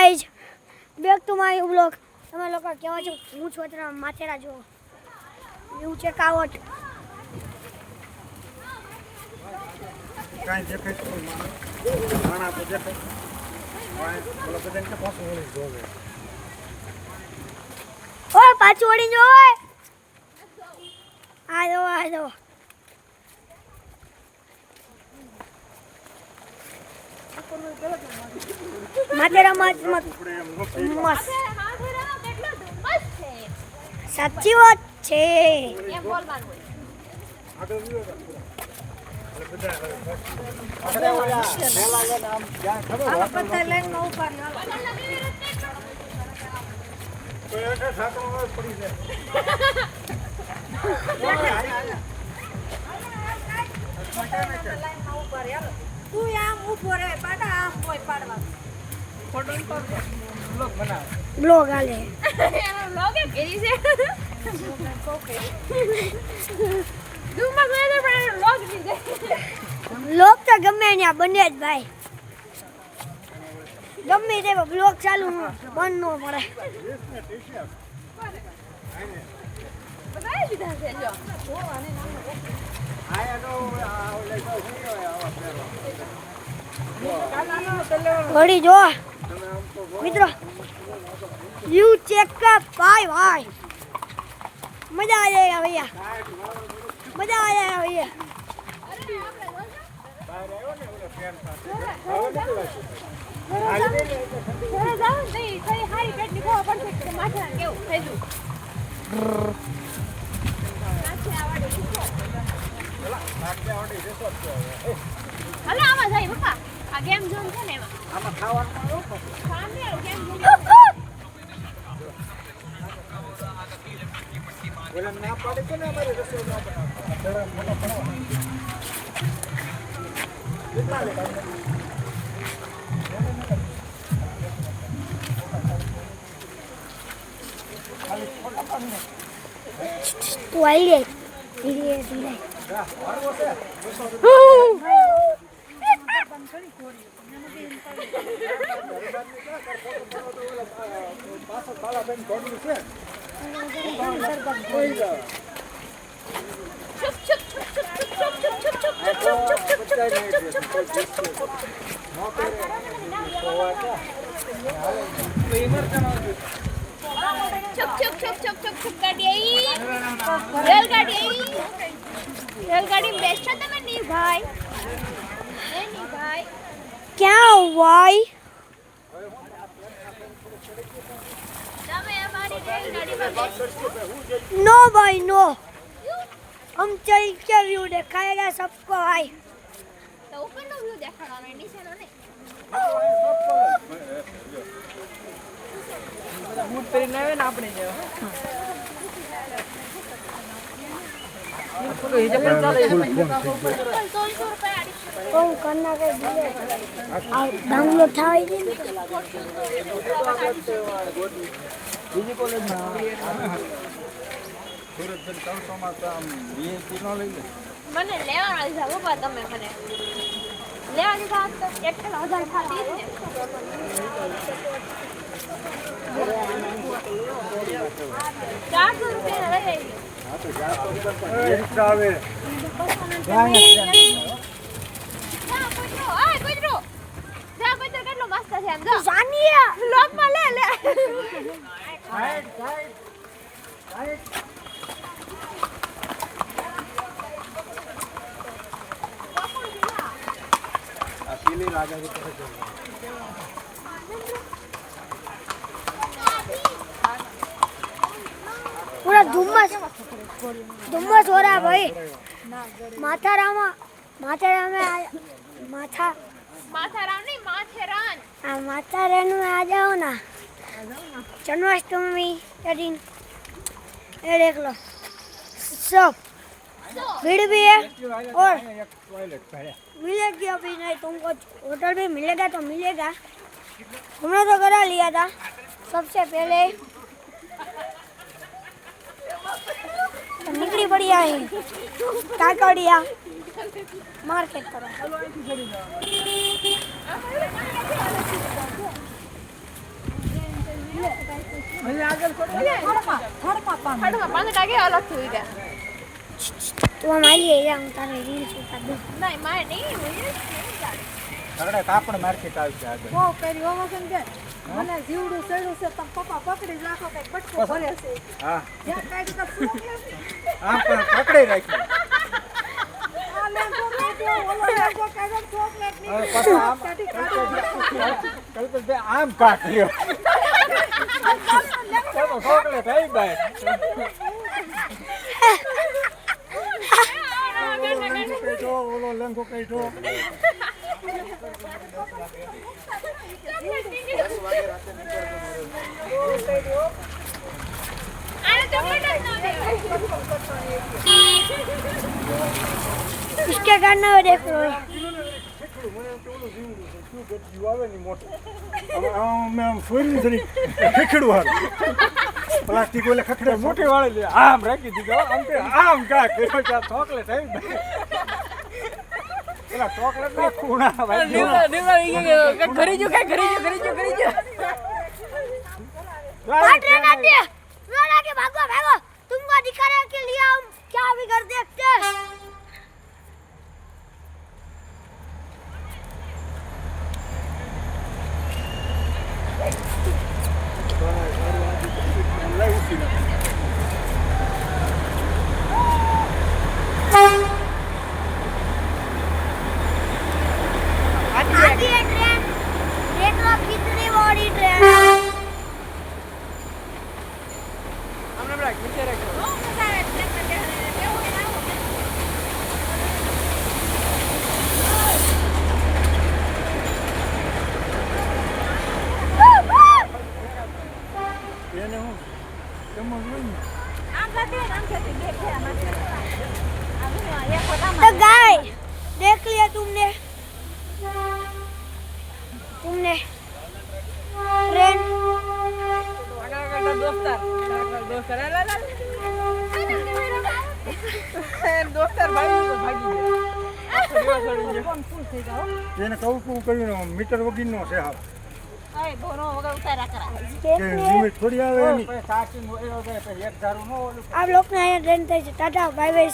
Guys, back to my vlog. તમે લોકો કેવા છો? હું છું અત્યારે માથેરા. જો વ્યૂ છે કાવટ. કાંઈ દેખાય તો માણા તો દેખાય બોલો બધાને કે પાછું વળી જોવે. ઓય પાછું વળી જો. ઓય આ જો માથેરા મસ્ત સાચી વાત છે. તું આમ ઉભો રહે પાટા આમ કોઈ પાડવા ફોટો પર બ્લોગ આલે એનો બ્લોગ એ કેરી છે દુમા ગયે પણ બ્લોગ દીધે બ્લોગ તો ગમે ત્યાં બને જ ભાઈ. ગમે તે બ્લોગ ચાલુ બંધ ન પડે. બધાય દીધા છે જો જોવાને ઘડી જો મિત્રો વ્યू चेक कर भाई भाई मजा आ जाएगा भैया मजा आ जाएगा भैया. હલો આમાં જાય પપ્પા આ ગેમ ઝોન છે ને એમાં આમાં ખાવાનું સામે ગેમ ઝોન ઓલા ના પાડે છે ને અમારે રસોઈ ના બનાવ મોટો બનાવ કેટલા લે તું આવી ગઈ ધીરે ધીરે रेलगाड़ी बेस्ट है તમે ની ભાઈ એ ની ભાઈ क्या भाई તમે हमारी रेलगाड़ी में नो भाई नो हम चल के व्यू दिखाएगा सबको भाई. तो ऊपर नो व्यू देखाड़વાનો નીચે નો નહીં. બૂટ પહેરીને આવે ને આપણે જેવા डाउनलोड થાય છે બીજી કોલેજમાં સુરત 300 માં તો આમ બીએસસી નો લઈ લે. મને લેવાનો છે પપ્પા. તમે મને લેવા દીધા તો 1000 થાતી ને 400 રૂપિયા લઈ આવી. હા તો જા તો રિક્ષા આવે કેટલો મસ્ત છે એમ જો જાનિયા બ્લોગમાં લે આ પીલી લાગે છે पूरा धुम्मस हो रहा है भाई. माथेरान में आ जाओ ना. जन्माष्टमी के दिन ये देख लो सब भीड़ भी है और मिलेगी अभी नहीं. तुमको होटल भी मिलेगा तो मिलेगा. हमने तो करा लिया था सबसे पहले. निकली बढ़िया है काकड़िया मार्केट करो. થડમાં પાંદડા કે અલગ થઈ ગયા તું આમ આલી જા હું તારે રીલ્સ ઉતાર દઉં નહીં મારે નહીં હોય ખરડે કાપડ માર્કેટ આવશે આગળ બહુ કરી ઓમાં કેમ કે મને જીવડું સડ્યું છે તમ પપ્પા પકડી જ રાખો કઈ બટકો ભરે છે હા જ્યાં કાઢી તો ફૂક લે આમ પણ પકડી રાખ્યું આ લેંગો કાઢ્યો ઓલો લેંગો કાઢ્યો ચોકલેટ ની હવે પાછો આમ કાઢી કાઢી કલ્પેશભાઈ આમ કાઢ્યો ચાલો ચોકલેટ આવી બાય ઓલો લેંગો કાઢ્યો इसके करना हो देख लो પ્લાસ્ટિક ઓલે ખખડે મોટી વાળી લે આમ રાખી દીધો આમ કે આમ કા કર્યો છે ચોકલેટ આવી પેલા ચોકલેટ ના ખૂણા ભાઈ ઘરી જો काट रहे नाट्य रोना के भागो भागो तुमको दिखाने के लिए हम क्या भी कर देखते हैं आती है ट्रेन देख लो कितनी बड़ी ट्रेन है हमने ब्रेक नीचे रखो એને હું કેમ જોઈ तो गाय देख लिया तुमने ट्रेन दोस्तर भागी એને કહું કર્યું મીટર વગીરનો છે હા देख કે लिया લિમિટ થોડી આવે એની आप लोग ने यहाँ ट्रेन थे टाटा बाय बाय